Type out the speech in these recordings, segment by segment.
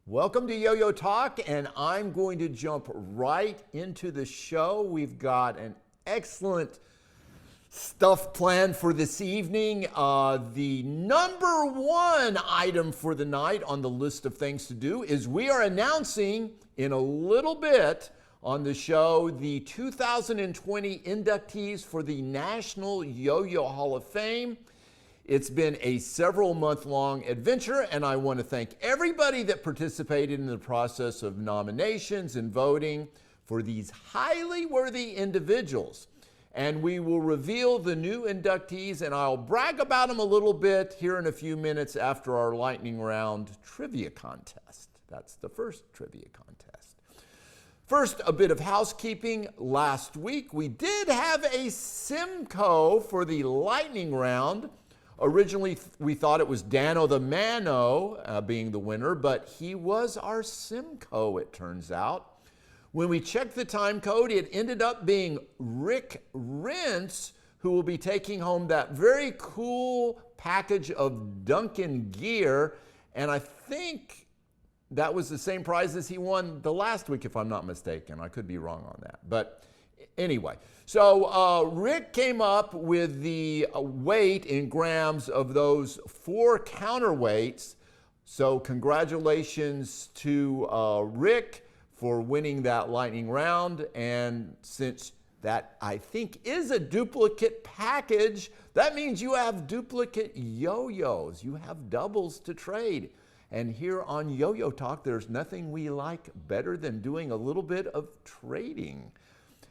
Welcome to Yo-Yo Talk, and I'm going to jump right into the show. We've got an excellent stuff planned for this evening. The number one item for the night on the list of things to do is we are announcing in a little bit on the show the 2020 inductees for the National Yo-Yo Hall of Fame. It's been a several-month-long adventure, and I want to thank everybody that participated in the process of nominations and voting for these highly worthy individuals. And we will reveal the new inductees, and I'll brag about them a little bit here in a few minutes after our lightning round trivia contest. That's the first trivia contest. First, a bit of housekeeping. Last week, we did have a Simcoe for the lightning round. Originally, we thought it was Dano the Mano being the winner, but he was our Simcoe, it turns out. When we checked the time code, it ended up being Rick Rentz, who will be taking home that very cool package of Duncan gear. And I think that was the same prize as he won the last week, if I'm not mistaken. I could be wrong on that. But anyway, so Rick came up with the weight in grams of those 4 counterweights. So congratulations to Rick for winning that lightning round. And since that, I think, is a duplicate package, that means you have duplicate yo-yos. You have doubles to trade. And here on Yo-Yo Talk, there's nothing we like better than doing a little bit of trading.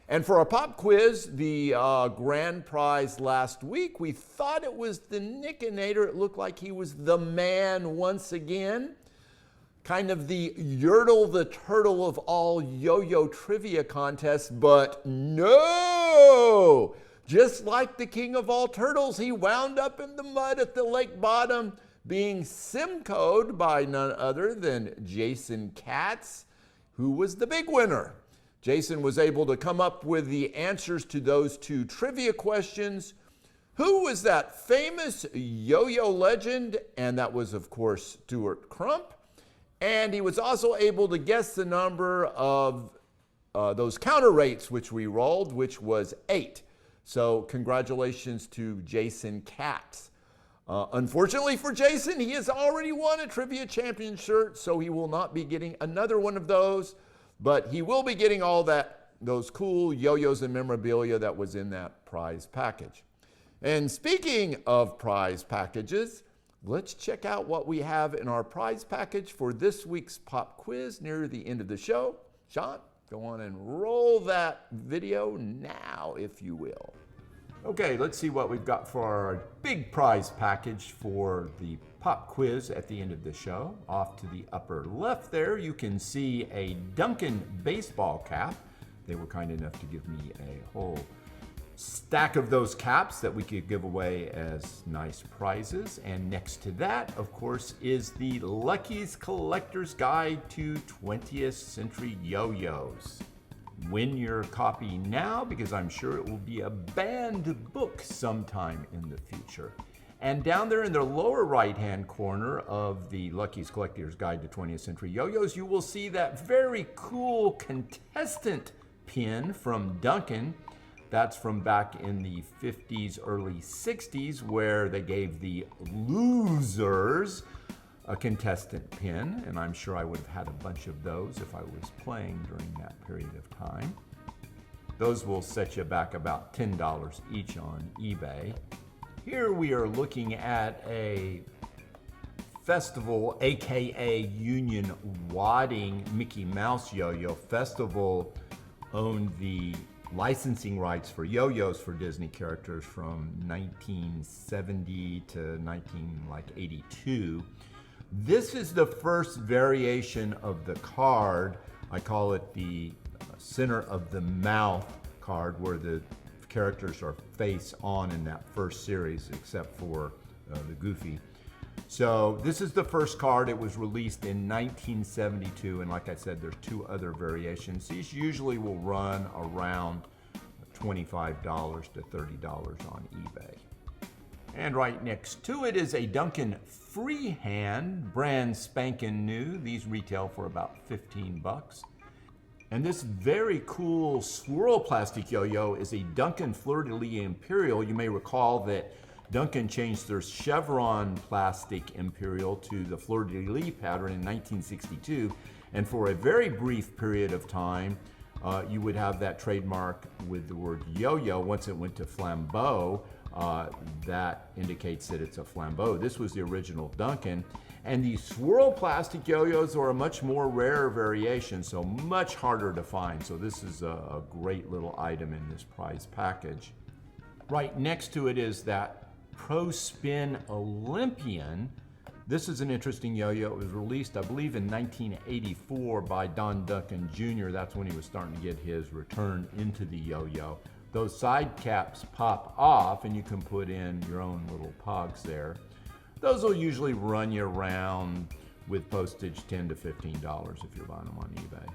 And for our pop quiz, the grand prize last week, we thought it was the Nickinator. It looked like he was the man once again. Kind of the Yertle the Turtle of all yo-yo trivia contests, but no! Just like the king of all turtles, he wound up in the mud at the lake bottom, being Simcoed by none other than Jason Katz, who was the big winner. Jason was able to come up with the answers to those 2 trivia questions. Who was that famous yo-yo legend? And that was, of course, Stuart Crump. And he was also able to guess the number of those counter rates which we rolled, which was 8. So congratulations to Jason Katz. Unfortunately for Jason, he has already won a trivia champion shirt, so he will not be getting another one of those. But he will be getting all those cool yo-yos and memorabilia that was in that prize package. And speaking of prize packages, let's check out what we have in our prize package for this week's pop quiz near the end of the show. Sean, go on and roll that video now, if you will. Okay, let's see what we've got for our big prize package for the pop quiz at the end of the show. Off to the upper left there, you can see a Duncan baseball cap. They were kind enough to give me a whole stack of those caps that we could give away as nice prizes. And next to that, of course, is the Lucky's Collector's Guide to 20th Century Yo-Yos. Win your copy now, because I'm sure it will be a banned book sometime in the future. And down there in the lower right-hand corner of the Lucky's Collector's Guide to 20th Century Yo-Yos, you will see that very cool contestant pin from Duncan. That's from back in the 50s, early 60s, where they gave the losers a contestant pin, and I'm sure I would have had a bunch of those if I was playing during that period of time. Those will set you back about $10 each on eBay. Here we are looking at a Festival, A.K.A. Union Wadding Mickey Mouse Yo-Yo. Festival owned the licensing rights for yo-yos for Disney characters from 1970 to 1982. This is the first variation of the card. I call it the center of the mouth card, where the characters are face on in that first series, except for the Goofy. So this is the first card. It was released in 1972, and like I said, there's 2 other variations. These usually will run around $25 to $30 on eBay. And right next to it is a Duncan Freehand, brand spanking new. These retail for about 15 bucks. And this very cool swirl plastic yo-yo is a Duncan Fleur-De-Lis Imperial. You may recall that Duncan changed their chevron plastic Imperial to the Fleur-De-Lis pattern in 1962. And for a very brief period of time, you would have that trademark with the word yo-yo. Once it went to flambeau, that indicates that it's a flambeau. This was the original Duncan. And the swirl plastic yo-yos are a much more rare variation, so much harder to find. So this is a great little item in this prize package. Right next to it is that Pro Spin Olympian. This is an interesting yo-yo. It was released, I believe, in 1984 by Don Duncan Jr. That's when he was starting to get his return into the yo-yo. Those side caps pop off and you can put in your own little pogs there. Those will usually run you around with postage $10 to $15 if you're buying them on eBay.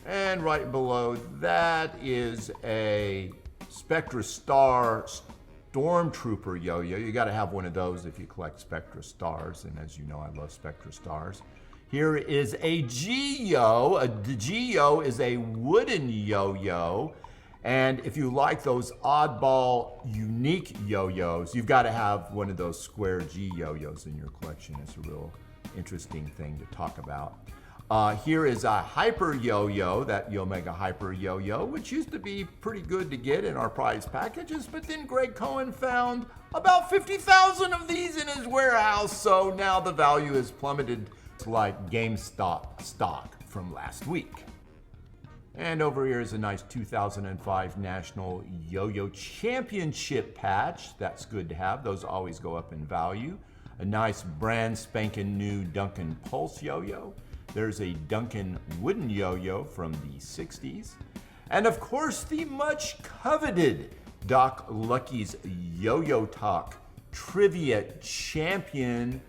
And right below that is a Spectra Star Stormtrooper yo-yo. You got to have one of those if you collect Spectra Stars, and as you know, I love Spectra Stars. Here is a G-Yo. The G-Yo is a wooden yo-yo. And if you like those oddball, unique yo-yos, you've got to have one of those square G yo-yos in your collection. It's a real interesting thing to talk about. Here is a Hyper yo-yo, that Omega Hyper yo-yo, which used to be pretty good to get in our prize packages, but then Greg Cohen found about 50,000 of these in his warehouse, so now the value has plummeted to like GameStop stock from last week. And over here is a nice 2005 National Yo-Yo Championship patch. That's good to have. Those always go up in value. A nice brand spanking new Duncan Pulse yo-yo. There's a Duncan wooden yo-yo from the 60s. And of course, the much coveted Doc Lucky's Yo-Yo Talk Trivia Champion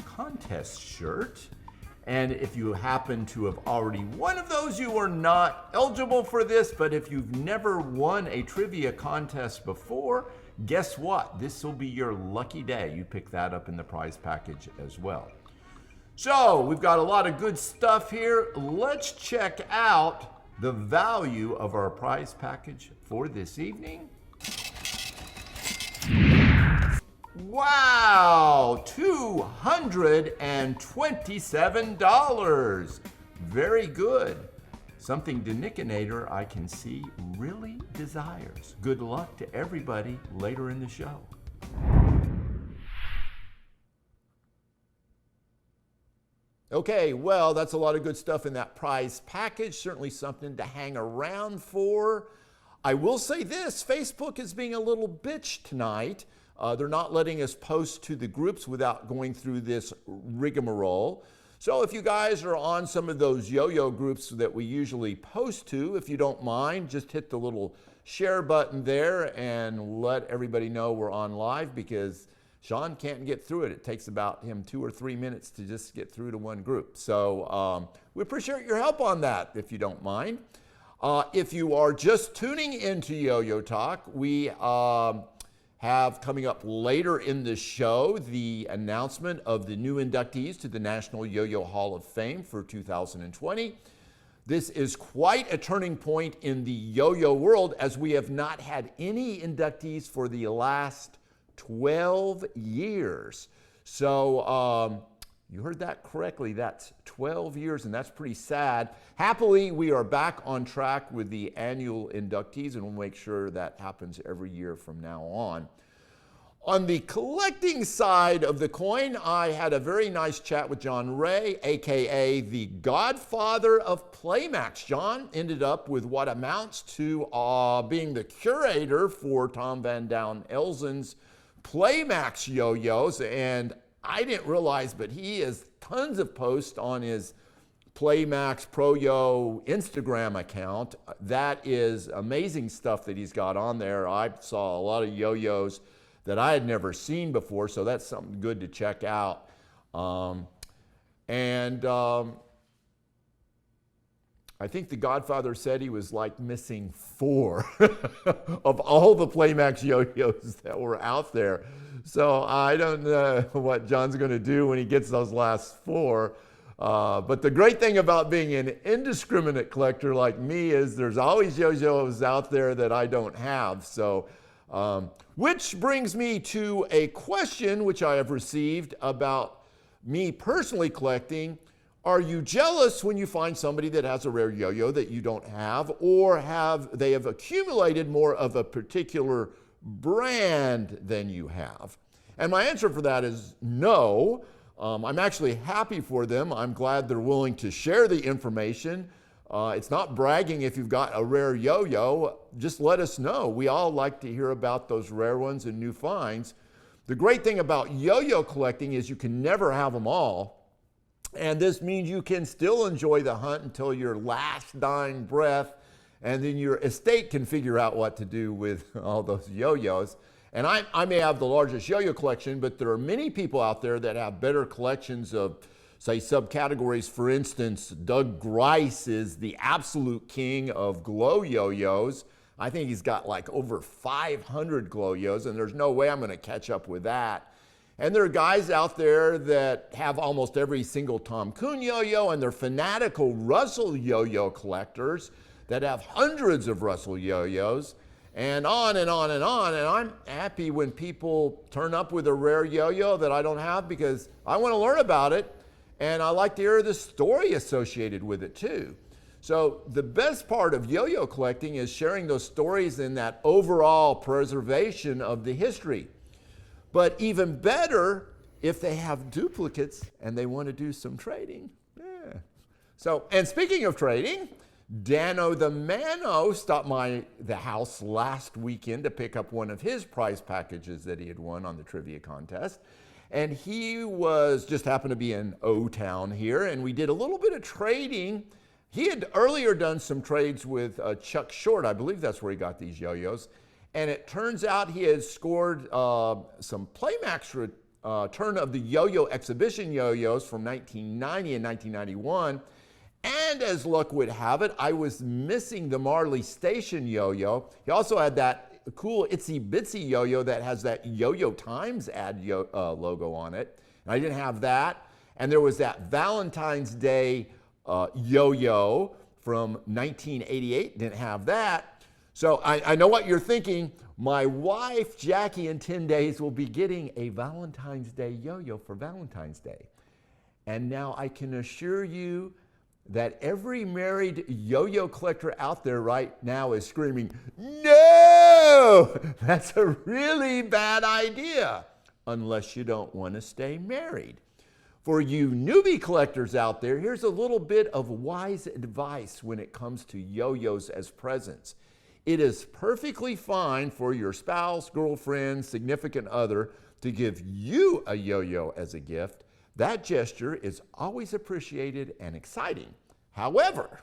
contest shirt. And if you happen to have already won of those, you are not eligible for this. But if you've never won a trivia contest before, guess what? This will be your lucky day. You pick that up in the prize package as well. So we've got a lot of good stuff here. Let's check out the value of our prize package for this evening. Wow, $227. Very good. Something Danicinator I can see really desires. Good luck to everybody later in the show. Okay, well, that's a lot of good stuff in that prize package. Certainly something to hang around for. I will say this, Facebook is being a little bitch tonight. They're not letting us post to the groups without going through this rigmarole. So if you guys are on some of those yo-yo groups that we usually post to, if you don't mind, just hit the little share button there and let everybody know we're on live, because Sean can't get through it. It takes about him 2 or 3 minutes to just get through to one group. So we appreciate your help on that, if you don't mind. If you are just tuning into Yo-Yo Talk, we have coming up later in the show the announcement of the new inductees to the National Yo-Yo Hall of Fame for 2020. This is quite a turning point in the yo-yo world, as we have not had any inductees for the last 12 years. So you heard that correctly. That's 12 years, and that's pretty sad. Happily, we are back on track with the annual inductees, and we'll make sure that happens every year from now on. On the collecting side of the coin, I had a very nice chat with Jon Ray, A.K.A. the godfather of Playmax. John ended up with what amounts to being the curator for Tom Van Down Elzen's Playmax yo-yos, and I didn't realize, but he has tons of posts on his Playmax Pro Yo Instagram account. That is amazing stuff that he's got on there. I saw a lot of yo-yos that I had never seen before, so that's something good to check out. I I think the Godfather said he was like missing 4 of all the Playmax yo-yos that were out there. So I don't know what John's going to do when he gets those last 4. But the great thing about being an indiscriminate collector like me is there's always yo-yos out there that I don't have. So, which brings me to a question which I have received about me personally collecting. Are you jealous when you find somebody that has a rare yo-yo that you don't have, or they have accumulated more of a particular brand than you have? And my answer for that is no. I'm actually happy for them. I'm glad they're willing to share the information. It's not bragging if you've got a rare yo-yo. Just let us know. We all like to hear about those rare ones and new finds. The great thing about yo-yo collecting is you can never have them all. And this means you can still enjoy the hunt until your last dying breath, and then your estate can figure out what to do with all those yo-yos. And I may have the largest yo-yo collection, but there are many people out there that have better collections of, say, subcategories. For instance, Doug Grice is the absolute king of glow yo-yos. I think he's got like over 500 glow yo-yos, and there's no way I'm going to catch up with that. And there are guys out there that have almost every single Tom Kuhn yo-yo, and they're fanatical Russell yo-yo collectors that have hundreds of Russell yo-yos, and on and on and on. And I'm happy when people turn up with a rare yo-yo that I don't have, because I want to learn about it, and I like to hear the story associated with it too. So the best part of yo-yo collecting is sharing those stories and that overall preservation of the history. But even better if they have duplicates and they want to do some trading. Yeah. So, and speaking of trading, Dano the Mano stopped by the house last weekend to pick up one of his prize packages that he had won on the trivia contest. And he just happened to be in O-Town here, and we did a little bit of trading. He had earlier done some trades with Chuck Short. I believe that's where he got these yo-yos. And it turns out he has scored some Playmax return of the yo-yo exhibition yo-yos from 1990 and 1991. And as luck would have it, I was missing the Marley Station yo-yo. He also had that cool Itsy Bitsy yo-yo that has that Yo-Yo Times ad logo on it. And I didn't have that. And there was that Valentine's Day yo-yo from 1988. Didn't have that. So I know what you're thinking. My wife, Jackie, in 10 days will be getting a Valentine's Day yo-yo for Valentine's Day. And now I can assure you that every married yo-yo collector out there right now is screaming, no, that's a really bad idea, unless you don't want to stay married. For you newbie collectors out there, here's a little bit of wise advice when it comes to yo-yos as presents. It is perfectly fine for your spouse, girlfriend, significant other to give you a yo-yo as a gift. That gesture is always appreciated and exciting. However,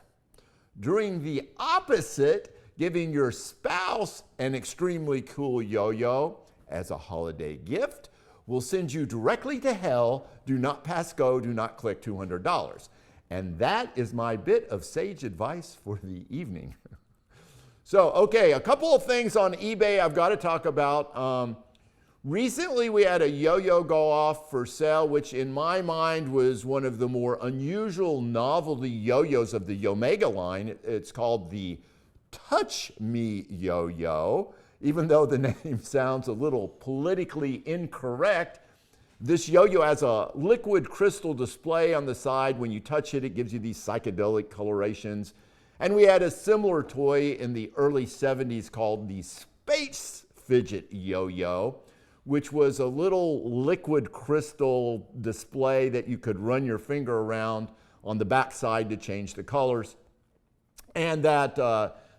doing the opposite, giving your spouse an extremely cool yo-yo as a holiday gift, will send you directly to hell. Do not pass go, do not click $200. And that is my bit of sage advice for the evening. So, okay, a couple of things on eBay I've got to talk about. Recently, we had a yo-yo go off for sale, which in my mind was one of the more unusual novelty yo-yos of the Yomega line. It's called the Touch Me yo-yo. Even though the name sounds a little politically incorrect, this yo-yo has a liquid crystal display on the side. When you touch it, it gives you these psychedelic colorations. And we had a similar toy in the early 70s called the Space Fidget yo-yo, which was a little liquid crystal display that you could run your finger around on the back side to change the colors. And that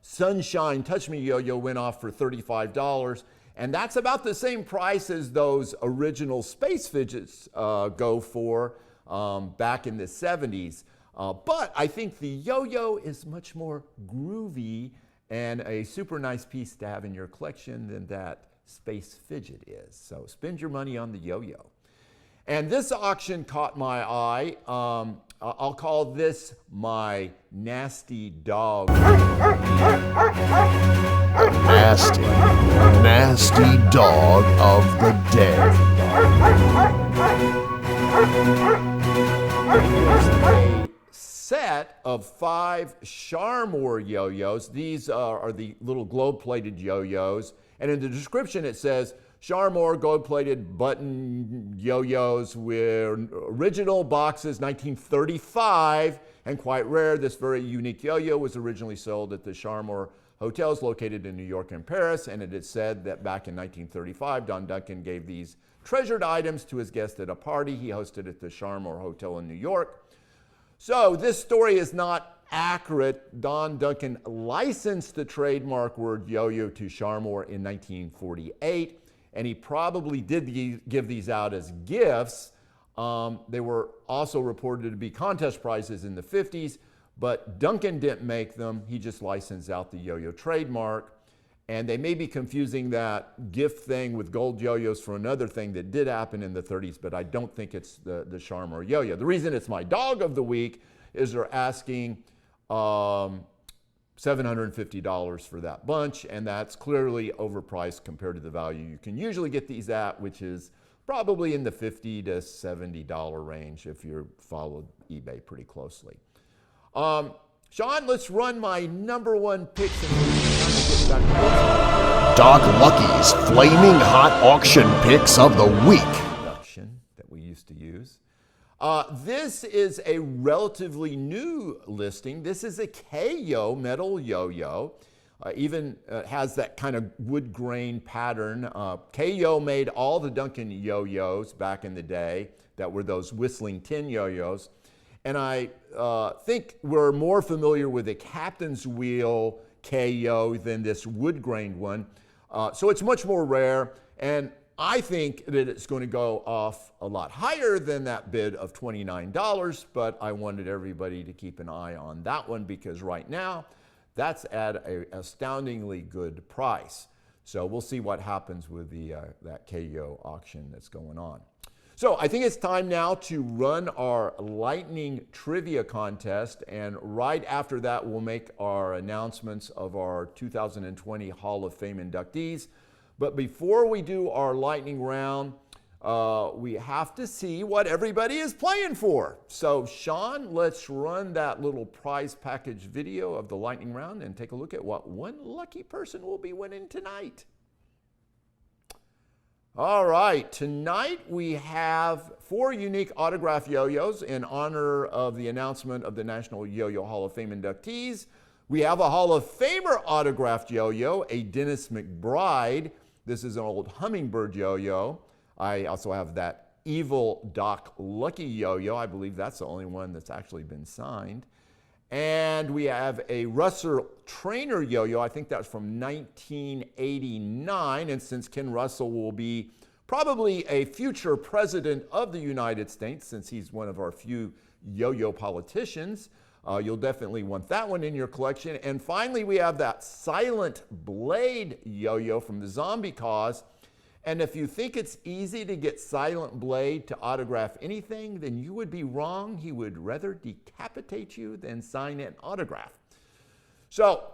Sunshine Touch Me yo-yo went off for $35. And that's about the same price as those original Space Fidgets go for back in the 70s. But I think the yo-yo is much more groovy and a super nice piece to have in your collection than that Space Fidget is. So spend your money on the yo-yo. And this auction caught my eye. I'll call this my nasty dog. Nasty dog of the day. A set of 5 Charmor yo-yos. These are the little globe-plated yo-yos. And in the description it says, Charmor gold-plated button yo-yos with original boxes 1935 and quite rare. This very unique yo-yo was originally sold at the Charmor hotels located in New York and Paris, and it is said that back in 1935, Duncan gave these treasured items to his guests at a party he hosted at the Charmor Hotel in New York. So this story is not accurate. Duncan licensed the trademark word yo-yo to Charmor in 1948. And he probably did give these out as gifts. They were also reported to be contest prizes in the 50s, but Duncan didn't make them. He just licensed out the yo-yo trademark. And they may be confusing that gift thing with gold yo-yos for another thing that did happen in the 30s, but I don't think it's the Charmor yo-yo. The reason it's my dog of the week is they're asking $750 for that bunch, and that's clearly overpriced compared to the value you can usually get these at, which is probably in the $50 to $70 range if you followed eBay pretty closely. Sean, let's run my number 1 pick. Doc Lucky's Flaming Hot Auction Picks of the Week. That we used to use. This is a relatively new listing. This is a KO metal yo-yo. Even has that kind of wood grain pattern. KO made all the Duncan yo-yos back in the day that were those whistling tin yo-yos. And I think we're more familiar with the Captain's Wheel KO than this wood grained one. So it's much more rare. And I think that it's going to go off a lot higher than that bid of $29, but I wanted everybody to keep an eye on that one because right now that's at an astoundingly good price. So we'll see what happens with that KO auction that's going on. So I think it's time now to run our lightning trivia contest, and right after that we'll make our announcements of our 2020 Hall of Fame inductees. But before we do our lightning round, we have to see what everybody is playing for. So Sean, let's run that little prize package video of the lightning round and take a look at what one lucky person will be winning tonight. All right, tonight we have 4 unique autograph yo-yos in honor of the announcement of the National Yo-Yo Hall of Fame inductees. We have a Hall of Famer autographed yo-yo, a Dennis McBride. This is an old hummingbird yo-yo. I also have that evil Doc Lucky yo-yo. I believe that's the only one that's actually been signed. And we have a Russell Trainer yo-yo. I think that's from 1989. And since Ken Russell will be probably a future president of the United States, since he's one of our few yo-yo politicians, you'll definitely want that one in your collection. And finally, we have that Silent Blade yo-yo from the Zombie Cause. And if you think it's easy to get Silent Blade to autograph anything, then you would be wrong. He would rather decapitate you than sign an autograph. So,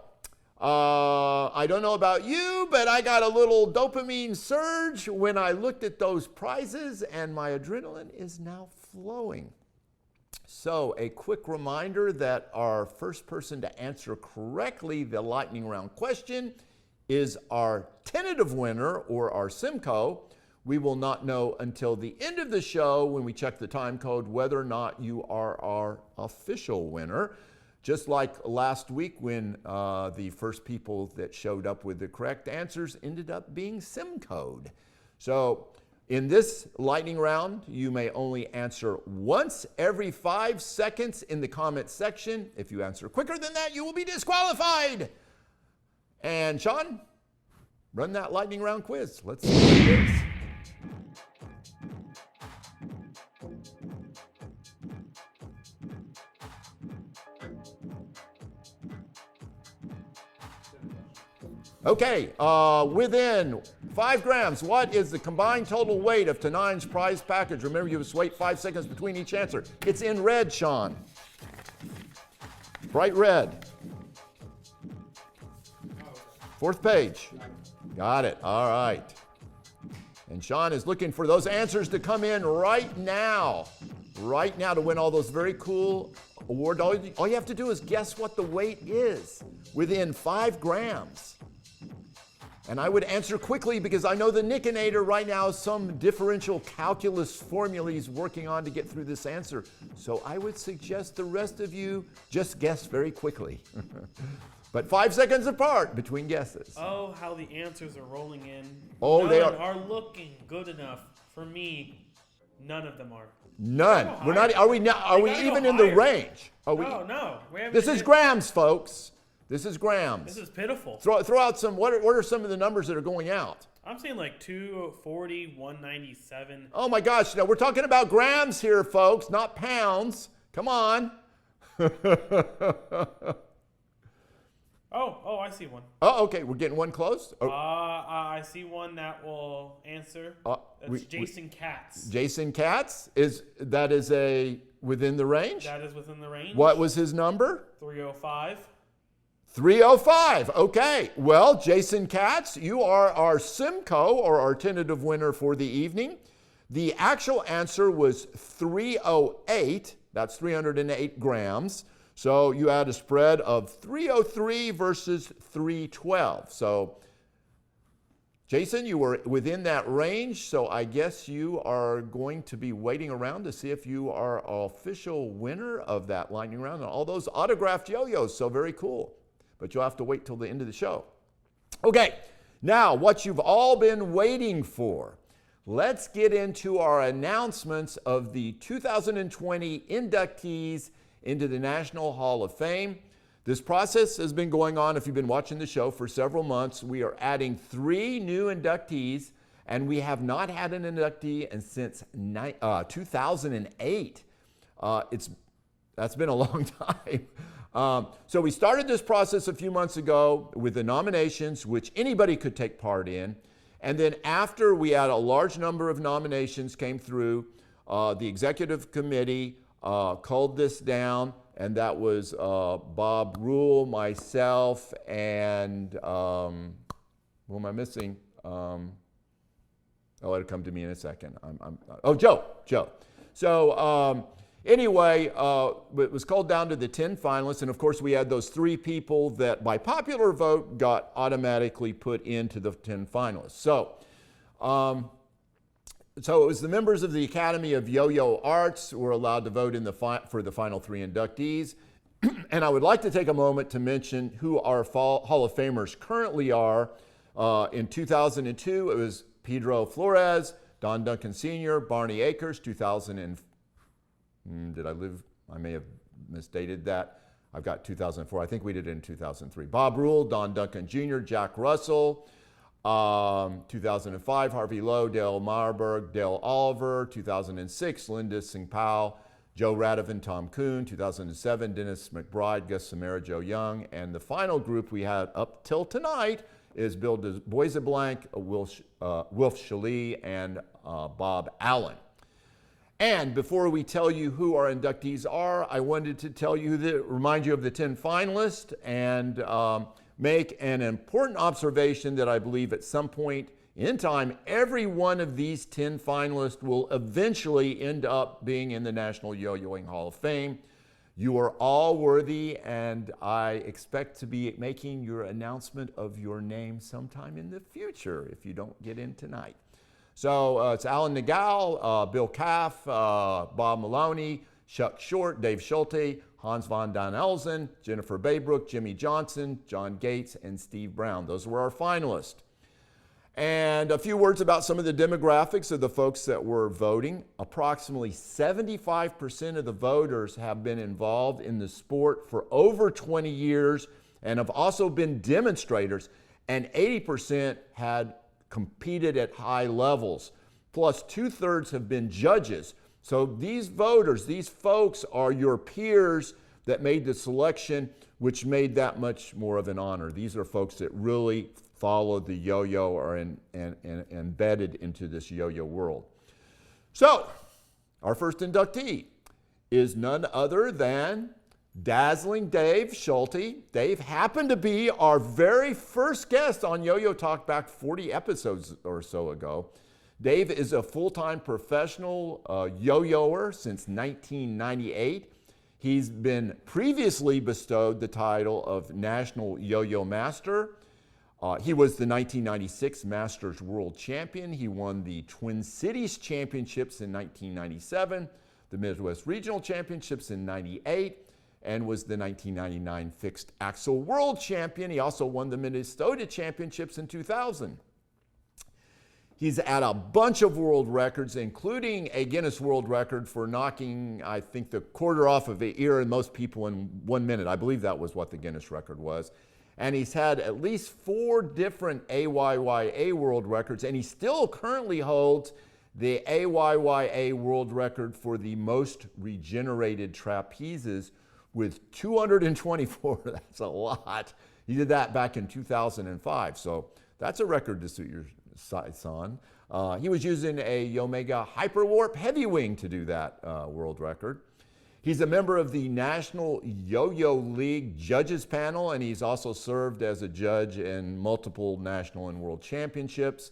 I don't know about you, but I got a little dopamine surge when I looked at those prizes, and my adrenaline is now flowing. So, a quick reminder that our first person to answer correctly the lightning round question is our tentative winner, or our Simcoe. We will not know until the end of the show when we check the time code whether or not you are our official winner. Just like last week when the first people that showed up with the correct answers ended up being Simcoe'd. So in this lightning round, you may only answer once every 5 seconds in the comment section. If you answer quicker than that, you will be disqualified. And Sean, run that lightning round quiz. Let's see what it is. Okay, within 5 grams. What is the combined total weight of tonight's prize package? Remember, you must wait 5 seconds between each answer. It's in red, Sean. Bright red. 4th page. Got it. All right. And Sean is looking for those answers to come in right now. Right now to win all those very cool awards. All you have to do is guess what the weight is within 5 grams. And I would answer quickly because I know the Nickinator right now has some differential calculus formula he's working on to get through this answer. So I would suggest the rest of you just guess very quickly. But 5 seconds apart between guesses. Oh, how the answers are rolling in. Oh, they are looking good enough for me. None of them are. None. We're not. Are we not? Are we even in the range? Are we? No. This is grams, folks. This is grams. This is pitiful. Throw out some. What are some of the numbers that are going out? I'm saying like 240, 197. Oh my gosh! Now we're talking about grams here, folks, not pounds. Come on. Oh, I see one. Oh, okay. We're getting one close. Oh. I see one that will answer. That's Jason Katz. Jason Katz is within the range. That is within the range. What was his number? 305. 305. Okay. Well, Jason Katz, you are our Simcoe, or our tentative winner for the evening. The actual answer was 308. That's 308 grams. So you had a spread of 303 versus 312. So, Jason, you were within that range. So I guess you are going to be waiting around to see if you are an official winner of that lightning round and all those autographed yo-yos. So very cool. But you'll have to wait till the end of the show. Okay, now what you've all been waiting for. Let's get into our announcements of the 2020 inductees into the National Hall of Fame. This process has been going on, if you've been watching the show, for several months. We are adding 3 new inductees, and we have not had an inductee since 2008. That's been a long time. So we started this process a few months ago with the nominations, which anybody could take part in. And then after we had a large number of nominations came through, the executive committee culled this down, and that was Bob Rule, myself, and who am I missing? It'll come to me in a second. Joe. So anyway, it was culled down to the 10 finalists, and of course we had those 3 people that by popular vote got automatically put into the 10 finalists. So it was the members of the Academy of Yo-Yo Arts who were allowed to vote for the final 3 inductees. And I would like to take a moment to mention who our Hall of Famers currently are. In 2002, it was Pedro Flores, Don Duncan Sr., Barney Akers. 2000 I may have misstated that. I've got 2004. I think we did it in 2003. Bob Rule, Don Duncan Jr., Jack Russell. 2005, Harvey Lowe, Dale Marburg, Dale Oliver. 2006, Linda Singh Powell, Joe Radovan, Tom Kuhn. 2007, Dennis McBride, Gus Samara, Joe Young. And the final group we had up till tonight is Bill Boiseblanc, Wilf Shalee, and Bob Allen. And before we tell you who our inductees are, I wanted to remind you of the 10 finalists and make an important observation that I believe at some point in time, every one of these 10 finalists will eventually end up being in the National Yo-Yoing Hall of Fame. You are all worthy, and I expect to be making your announcement of your name sometime in the future if you don't get in tonight. So it's Alan Nagel, Bill Caff, Bob Maloney, Chuck Short, Dave Schulte, Hans von Dan Elsen, Jennifer Baybrook, Jimmy Johnson, Jon Gates, and Steve Brown. Those were our finalists. And a few words about some of the demographics of the folks that were voting. Approximately 75% of the voters have been involved in the sport for over 20 years and have also been demonstrators, and 80% had competed at high levels. Plus 2/3 have been judges. So these voters, these folks are your peers that made the selection, which made that much more of an honor. These are folks that really follow the yo-yo or embedded into this yo-yo world. So, our first inductee is none other than Dazzling Dave Schulte. Dave happened to be our very first guest on Yo-Yo Talk back 40 episodes or so ago. Dave is a full-time professional yo-yoer since 1998. He's been previously bestowed the title of National Yo-Yo Master. He was the 1996 Masters World Champion. He won the Twin Cities Championships in 1997, the Midwest Regional Championships in 98, and was the 1999 Fixed Axle World Champion. He also won the Minnesota Championships in 2000. He's at a bunch of world records, including a Guinness World Record for knocking, I think, the quarter off of an ear in most people in 1 minute. I believe that was what the Guinness record was. And he's had at least 4 different AYYA world records, and he still currently holds the AYYA world record for the most regenerated trapezes with 224. That's a lot. He did that back in 2005, so that's a record to suit your sights on. He was using a Omega Hyperwarp Heavy Wing to do that world record. He's a member of the National Yo-Yo League Judges Panel, and he's also served as a judge in multiple national and world championships.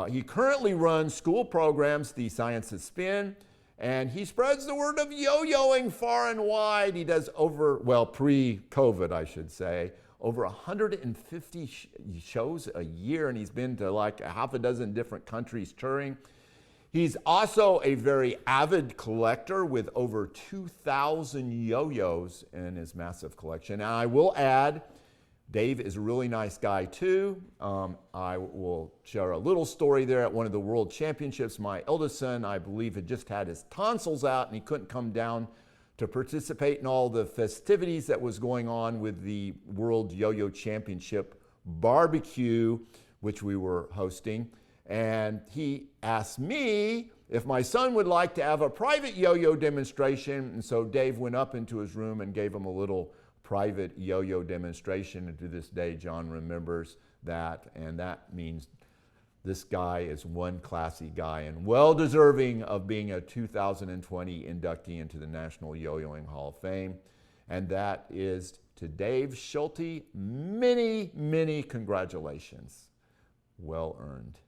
He currently runs school programs, The Science of Spin, and he spreads the word of yo-yoing far and wide. He does pre-COVID, I should say, over 150 shows a year, and he's been to like a half a dozen different countries touring. He's also a very avid collector with over 2,000 yo-yos in his massive collection. And I will add, Dave is a really nice guy too. I will share a little story there at one of the World Championships. My eldest son, I believe, had just had his tonsils out and he couldn't come down to participate in all the festivities that was going on with the World Yo-Yo Championship barbecue, which we were hosting. And he asked me if my son would like to have a private yo-yo demonstration. And so Dave went up into his room and gave him a little private yo-yo demonstration. And to this day, John remembers that. And that means this guy is one classy guy and well deserving of being a 2020 inductee into the National Yo-Yoing Hall of Fame. And that is to Dave Schulte. Many, many congratulations. Well earned.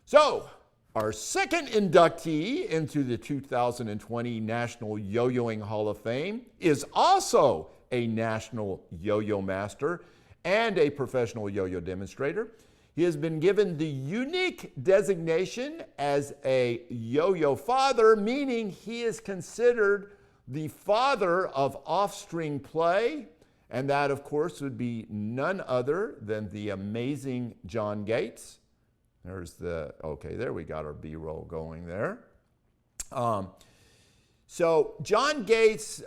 So, our second inductee into the 2020 National Yo-Yoing Hall of Fame is also a National Yo-Yo Master and a professional yo-yo demonstrator. He has been given the unique designation as a yo-yo father, meaning he is considered the father of off-string play, and that, of course, would be none other than the amazing Jon Gates. There's there we got our B-roll going there. So Jon Gates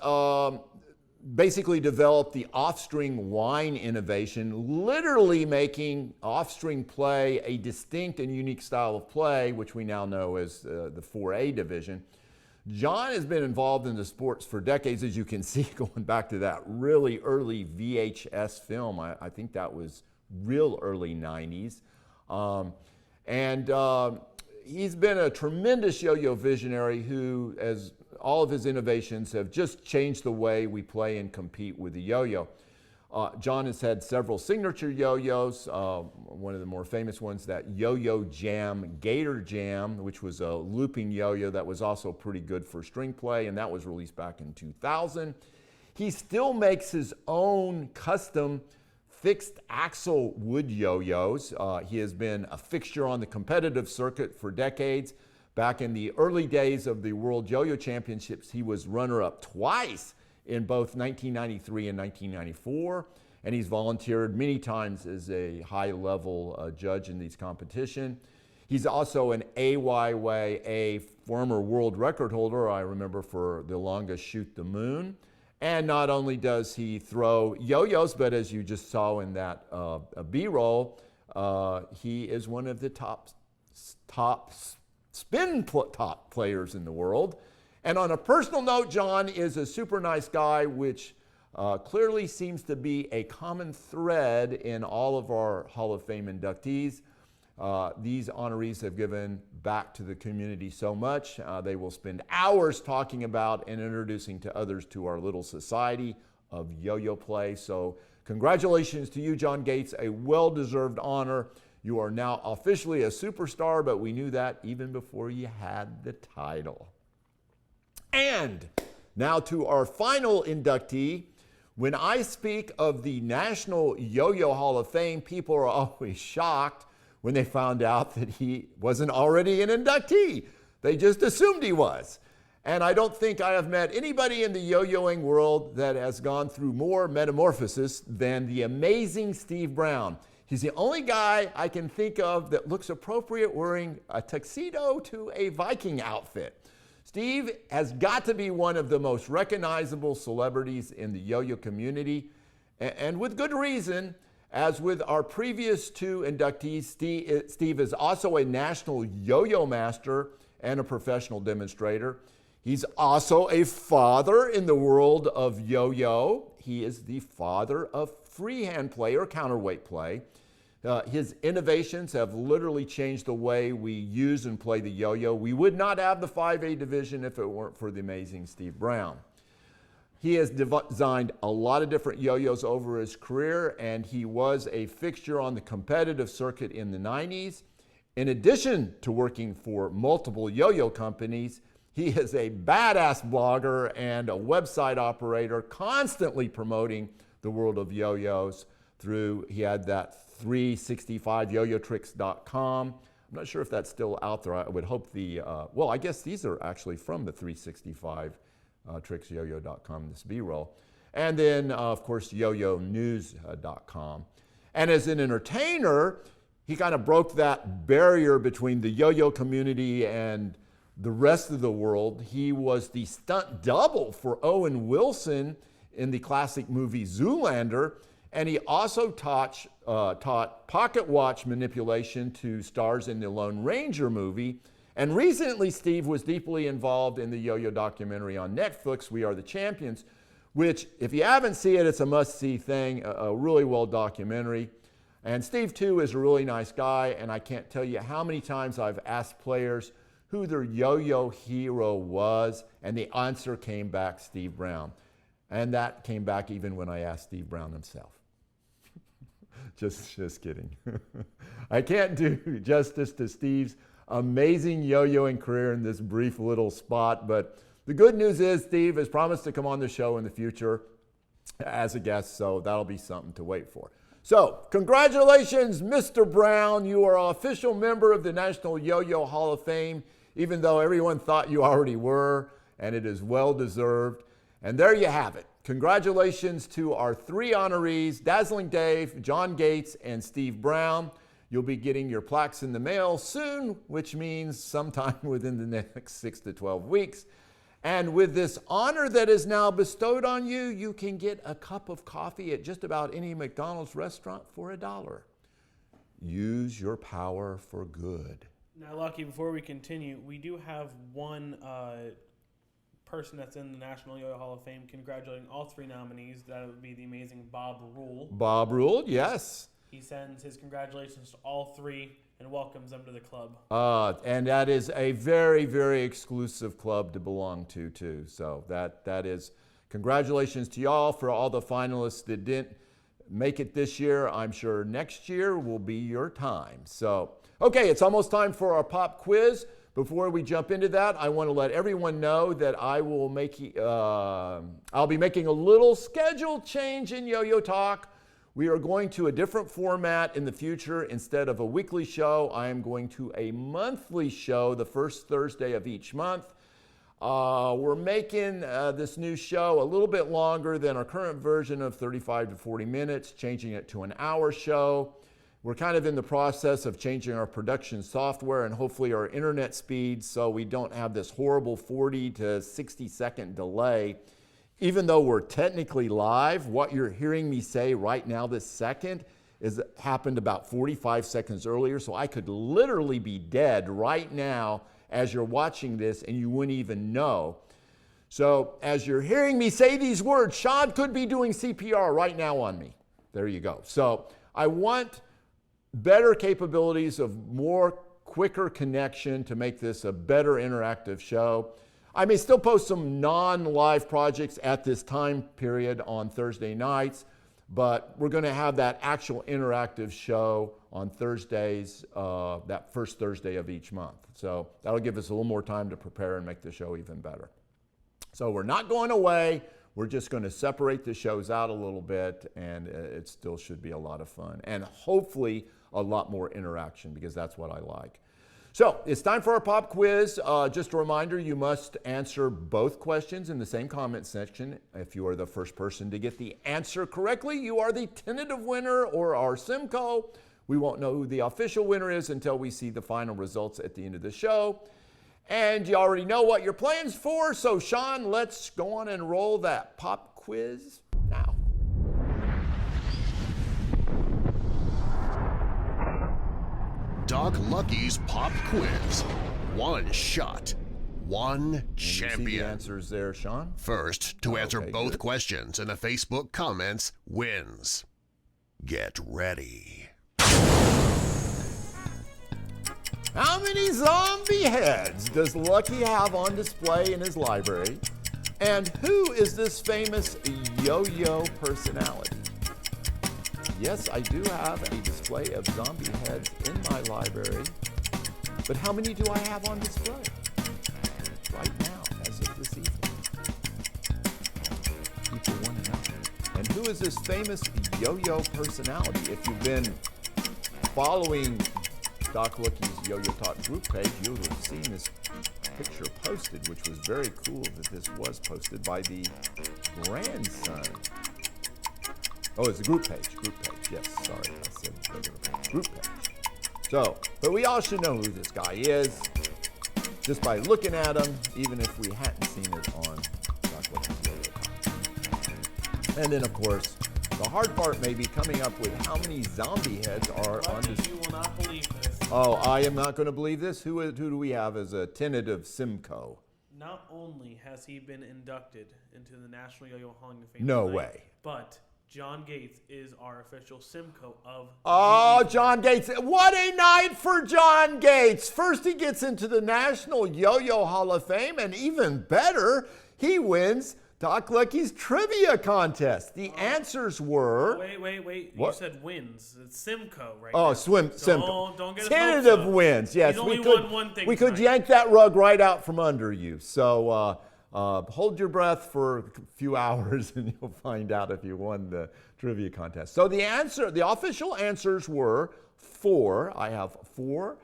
basically developed the off-string whine innovation, literally making off-string play a distinct and unique style of play, which we now know as the 4A division. Jon has been involved in the sports for decades, as you can see, going back to that really early VHS film. I think that was real early 90s. He's been a tremendous yo-yo visionary who, as all of his innovations have just changed the way we play and compete with the yo-yo. Jon has had several signature yo-yos. One of the more famous ones, that Yo-Yo Jam Gator Jam, which was a looping yo-yo that was also pretty good for string play, and that was released back in 2000. He still makes his own custom fixed axle wood yo-yos. He has been a fixture on the competitive circuit for decades. Back in the early days of the World Yo-Yo Championships, he was runner-up twice in both 1993 and 1994, and he's volunteered many times as a high-level judge in these competitions. He's also an AYYA former world record holder, I remember, for the longest shoot the moon. And not only does he throw yo-yos, but as you just saw in that B-roll, he is one of the top top players in the world. And on a personal note, Jon is a super nice guy, which clearly seems to be a common thread in all of our Hall of Fame inductees. These honorees have given back to the community so much. They will spend hours talking about and introducing to others to our little society of yo-yo play. So congratulations to you, Jon Gates, a well-deserved honor. You are now officially a superstar, but we knew that even before you had the title. And now to our final inductee. When I speak of the National Yo-Yo Hall of Fame, people are always shocked when they found out that he wasn't already an inductee. They just assumed he was. And I don't think I have met anybody in the yo-yoing world that has gone through more metamorphosis than the amazing Steve Brown. He's the only guy I can think of that looks appropriate wearing a tuxedo to a Viking outfit. Steve has got to be one of the most recognizable celebrities in the yo-yo community, and with good reason. As with our previous two inductees, Steve is also a national yo-yo master and a professional demonstrator. He's also a father in the world of yo-yo. He is the father of freehand play or counterweight play. His innovations have literally changed the way we use and play the yo-yo. We would not have the 5A division if it weren't for the amazing Steve Brown. He has designed a lot of different yo-yos over his career, and he was a fixture on the competitive circuit in the 90s. In addition to working for multiple yo-yo companies, he is a badass blogger and a website operator, constantly promoting the world of yo-yos through, he had that 365 yo-yo-tricks.com. I'm not sure if that's still out there. I would hope well, I guess these are actually from the 365 tricksyoyo.com, this B-roll. And then, of course, yo-yo-news.com. And as an entertainer, he kind of broke that barrier between the yo-yo community and the rest of the world. He was the stunt double for Owen Wilson in the classic movie Zoolander, and he also taught pocket watch manipulation to stars in the Lone Ranger movie. And recently, Steve was deeply involved in the yo-yo documentary on Netflix, We Are the Champions, which, if you haven't seen it, it's a must-see thing, a really well documentary. And Steve, too, is a really nice guy, and I can't tell you how many times I've asked players who their yo-yo hero was, and the answer came back Steve Brown. And that came back even when I asked Steve Brown himself. Just kidding. I can't do justice to Steve's amazing yo-yoing career in this brief little spot, but the good news is Steve has promised to come on the show in the future as a guest, so that'll be something to wait for. So, congratulations, Mr. Brown. You are an official member of the National Yo-Yo Hall of Fame, even though everyone thought you already were, and it is well deserved. And there you have it. Congratulations to our three honorees, Dazzling Dave, Jon Gates, and Steve Brown. You'll be getting your plaques in the mail soon, which means sometime within the next 6 to 12 weeks. And with this honor that is now bestowed on you, you can get a cup of coffee at just about any McDonald's restaurant for $1. Use your power for good. Now, Lucky, before we continue, we do have one person that's in the National Yo-Yo Hall of Fame congratulating all three nominees. That would be the amazing Bob Rule. Bob Rule, yes. He sends his congratulations to all three and welcomes them to the club. And that is a very, very exclusive club to belong to, too. So that is congratulations to y'all. For all the finalists that didn't make it this year, I'm sure next year will be your time. So, okay, it's almost time for our pop quiz. Before we jump into that, I want to let everyone know that I'll be making a little schedule change in Yo-Yo Talk. We are going to a different format in the future. Instead of a weekly show, I am going to a monthly show the first Thursday of each month. We're making this new show a little bit longer than our current version of 35 to 40 minutes, changing it to an hour show. We're kind of in the process of changing our production software and hopefully our internet speed so we don't have this horrible 40 to 60 second delay. Even though we're technically live, what you're hearing me say right now this second happened about 45 seconds earlier, so I could literally be dead right now as you're watching this and you wouldn't even know. So as you're hearing me say these words, Sean could be doing CPR right now on me. There you go. So I want better capabilities of more quicker connection to make this a better interactive show. I may still post some non-live projects at this time period on Thursday nights, but we're going to have that actual interactive show on Thursdays, that first Thursday of each month. So that'll give us a little more time to prepare and make the show even better. So we're not going away. We're just going to separate the shows out a little bit, and it still should be a lot of fun. And hopefully a lot more interaction, because that's what I like. So it's time for our pop quiz. Just a reminder, you must answer both questions in the same comment section. If you are the first person to get the answer correctly, you are the tentative winner, or our Simcoe. We won't know who the official winner is until we see the final results at the end of the show. And you already know what your plan's for, so Sean, let's go on and roll that pop quiz now. Doc Lucky's Pop Quiz. One shot, one champion. You see the answers there, Sean? First, to answer both good. questions in the Facebook comments wins. Get ready. How many zombie heads does Lucky have on display in his library? And who is this famous yo-yo personality? Yes, I do have a display of zombie heads in my library, but how many do I have on display right now, as of this evening? People want to know. And who is this famous yo-yo personality? If you've been following Doc Lucky's Yo-Yo Talk group page, you'll have seen this picture posted, which was very cool that this was posted by the grandson. Oh, it's a group page, yes, sorry, I said regular page, group page. So, but we all should know who this guy is, just by looking at him, even if we hadn't seen it on Doc Lucky's Yo-Yo Talk. And then, of course, the hard part may be coming up with how many zombie heads are on this. You will not believe this. Oh, I am not going to believe this. Who do we have as a tentative Simcoe? Not only has he been inducted into the National Yo-Yo Hall of Fame, No tonight, way. But Jon Gates is our official Simcoe of. Oh, Jon Gates. What a night for Jon Gates. First, he gets into the National Yo-Yo Hall of Fame, and even better, he wins Doc Lucky's trivia contest. The answers were... Wait. What? You said wins. It's Simcoe right Oh, now. Simcoe. Don't get Tentative hopes up. wins. Yes, He's only we could, won one thing we could tonight. yank that rug right out from under you. So hold your breath for a few hours and you'll find out if you won the trivia contest. So the official answers were 4. I have 4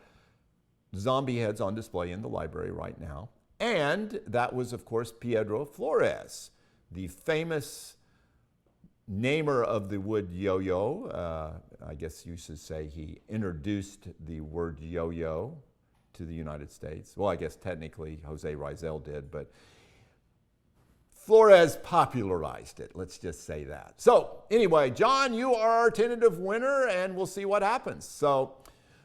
zombie heads on display in the library right now. And that was, of course, Pedro Flores, the famous namer of the wood yo-yo. I guess you should say he introduced the word yo-yo to the United States. Well, I guess technically Jose Rizal did, but Flores popularized it. Let's just say that. So anyway, John, you are our tentative winner, and we'll see what happens. So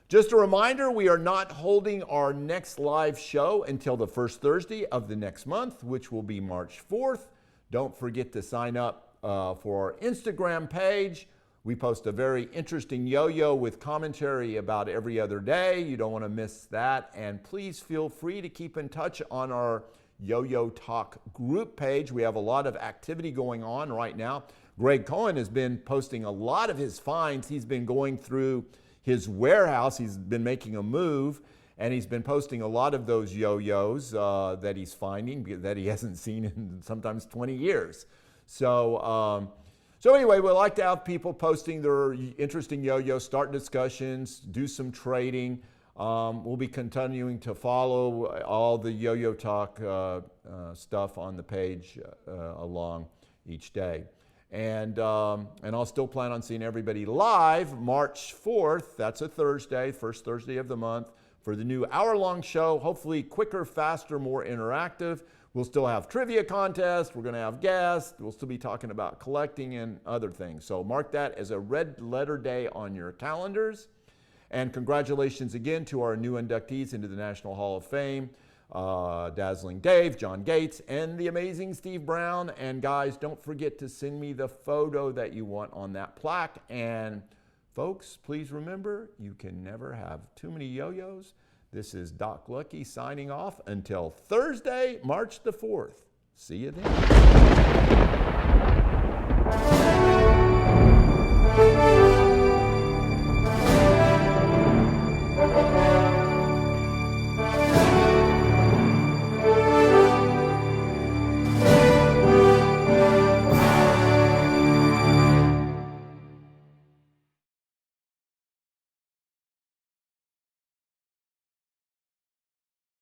just a reminder, we are not holding our next live show until the first Thursday of the next month, which will be March 4th. Don't forget to sign up for our Instagram page. We post a very interesting yo-yo with commentary about every other day. You don't want to miss that. And please feel free to keep in touch on our Yo-Yo Talk group page. We have a lot of activity going on right now. Greg Cohen has been posting a lot of his finds. He's been going through his warehouse. He's been making a move, and he's been posting a lot of those yo-yos that he's finding that he hasn't seen in sometimes 20 years. So anyway, we like to have people posting their interesting yo-yos, start discussions, do some trading. We'll be continuing to follow all the Yo-Yo Talk stuff on the page along each day. And I'll still plan on seeing everybody live March 4th. That's a Thursday, first Thursday of the month, for the new hour-long show. Hopefully quicker, faster, more interactive. We'll still have trivia contests. We're going to have guests. We'll still be talking about collecting and other things. So mark that as a red letter day on your calendars. And congratulations again to our new inductees into the National Hall of Fame. Dazzling Dave, Jon Gates, and the amazing Steve Brown. And guys, don't forget to send me the photo that you want on that plaque. And folks, please remember, you can never have too many yo-yos. This is Doc Lucky signing off until Thursday, March the 4th. See you then.